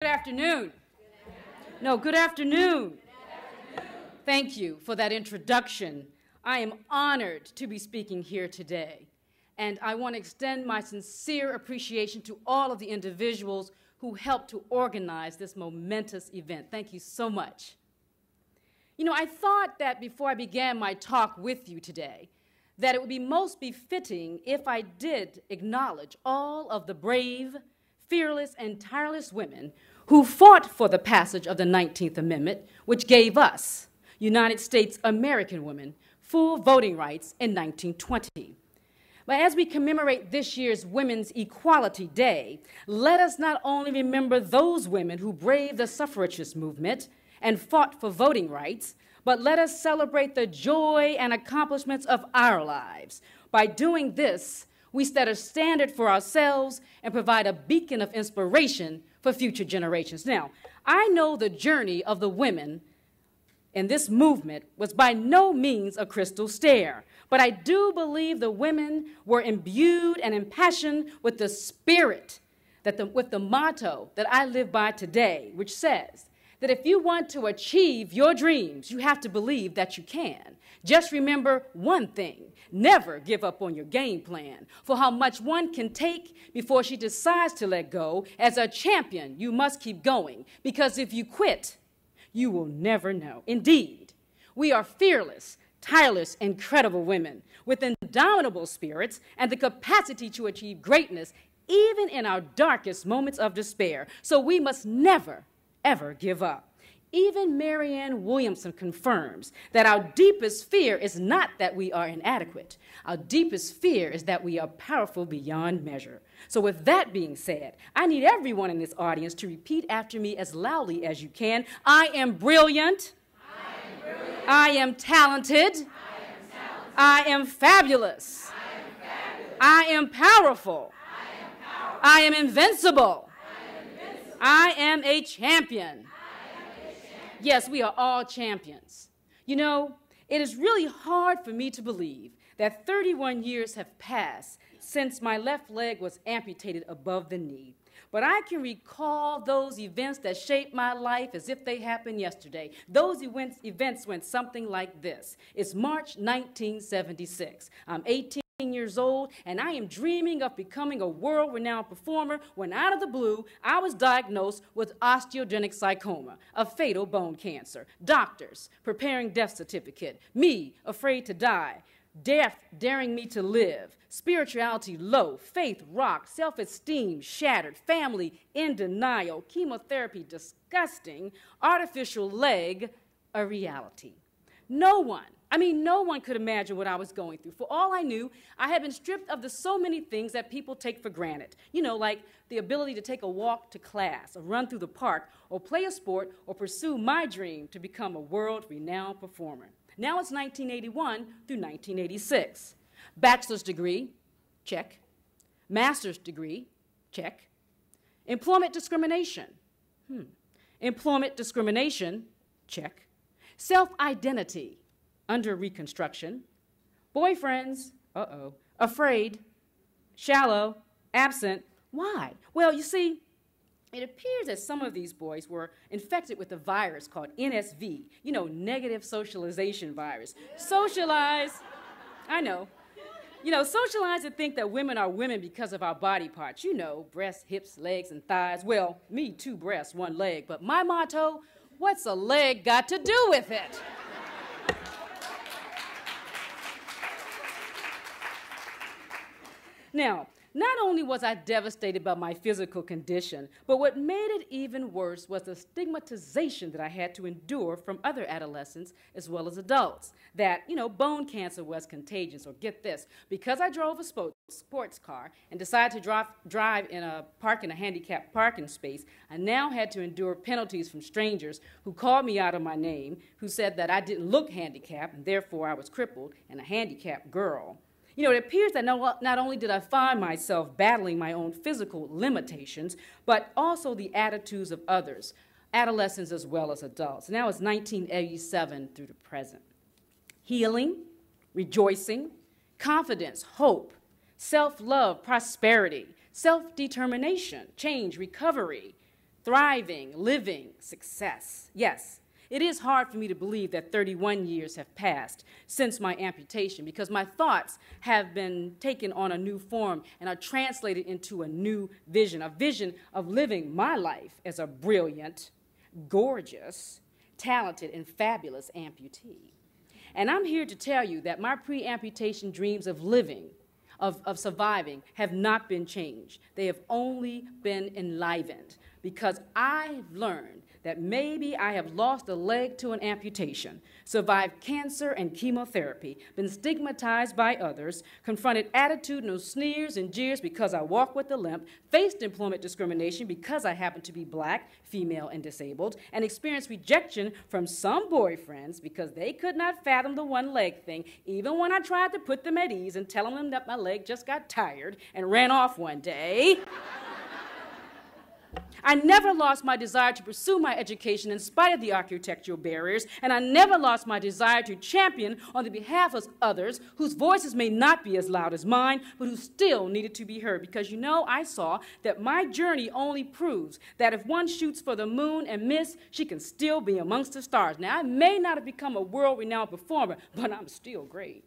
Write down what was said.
Good afternoon. No, good afternoon. Thank you for that introduction. I am honored to be speaking here today, and I want to extend my sincere appreciation to all of the individuals who helped to organize this momentous event. Thank you so much. You know, I thought that before I began my talk with you today, that it would be most befitting if I did acknowledge all of the brave, fearless, and tireless women who fought for the passage of the 19th Amendment, which gave us, United States American women, full voting rights in 1920. But as we commemorate this year's Women's Equality Day, let us not only remember those women who braved the suffragist movement and fought for voting rights, but let us celebrate the joy and accomplishments of our lives. By doing this, we set a standard for ourselves and provide a beacon of inspiration for future generations. Now, I know the journey of the women in this movement was by no means a crystal stair, but I do believe the women were imbued and impassioned with the spirit, with the motto that I live by today, which says that if you want to achieve your dreams, you have to believe that you can. Just remember one thing: never give up on your game plan for how much one can take before she decides to let go. As a champion, you must keep going, because if you quit, you will never know. Indeed, we are fearless, tireless, incredible women with indomitable spirits and the capacity to achieve greatness even in our darkest moments of despair. So we must never, ever give up. Even Marianne Williamson confirms that our deepest fear is not that we are inadequate. Our deepest fear is that we are powerful beyond measure. So with that being said, I need everyone in this audience to repeat after me as loudly as you can. I am brilliant. I am talented. I am fabulous. I am powerful. I am invincible. I am a champion. Yes, we are all champions. You know, it is really hard for me to believe that 31 years have passed since my left leg was amputated above the knee. But I can recall those events that shaped my life as if they happened yesterday. Those events went something like this. It's March 1976. I'm 18 years old, and I am dreaming of becoming a world-renowned performer when out of the blue, I was diagnosed with osteogenic sarcoma, a fatal bone cancer. Doctors preparing death certificate, me afraid to die, death daring me to live, spirituality low, faith rocked, self-esteem shattered, family in denial, chemotherapy disgusting, artificial leg a reality. No one could imagine what I was going through. For all I knew, I had been stripped of the so many things that people take for granted. You know, like the ability to take a walk to class, or run through the park, or play a sport, or pursue my dream to become a world-renowned performer. Now it's 1981 through 1986. Bachelor's degree, check. Master's degree, check. Employment discrimination, Employment discrimination, check. Self-identity, under reconstruction. Boyfriends, afraid, shallow, absent. Why? Well, you see, it appears that some of these boys were infected with a virus called NSV, you know, negative socialization virus. Socialize, I know. You know, socialize and think that women are women because of our body parts. You know, breasts, hips, legs, and thighs. Well, me, 2 breasts, 1 leg. But my motto, what's a leg got to do with it? Now, not only was I devastated by my physical condition, but what made it even worse was the stigmatization that I had to endure from other adolescents as well as adults. That, you know, bone cancer was contagious, or get this, because I drove a sports car and decided to drive in a handicapped parking space, I now had to endure penalties from strangers who called me out of my name, who said that I didn't look handicapped and therefore I was crippled and a handicapped girl. You know, it appears that not only did I find myself battling my own physical limitations, but also the attitudes of others, adolescents as well as adults. Now it's 1987 through the present. Healing, rejoicing, confidence, hope, self-love, prosperity, self-determination, change, recovery, thriving, living, success. Yes, it is hard for me to believe that 31 years have passed since my amputation because my thoughts have been taken on a new form and are translated into a new vision, a vision of living my life as a brilliant, gorgeous, talented, and fabulous amputee. And I'm here to tell you that my pre-amputation dreams of living, of surviving, have not been changed. They have only been enlivened because I've learned that maybe I have lost a leg to an amputation, survived cancer and chemotherapy, been stigmatized by others, confronted attitudinal sneers and jeers because I walk with a limp, faced employment discrimination because I happen to be black, female, and disabled, and experienced rejection from some boyfriends because they could not fathom the one-leg thing, even when I tried to put them at ease and tell them that my leg just got tired and ran off one day. I never lost my desire to pursue my education in spite of the architectural barriers, and I never lost my desire to champion on the behalf of others whose voices may not be as loud as mine, but who still needed to be heard. Because, you know, I saw that my journey only proves that if one shoots for the moon and miss, she can still be amongst the stars. Now, I may not have become a world-renowned performer, but I'm still great.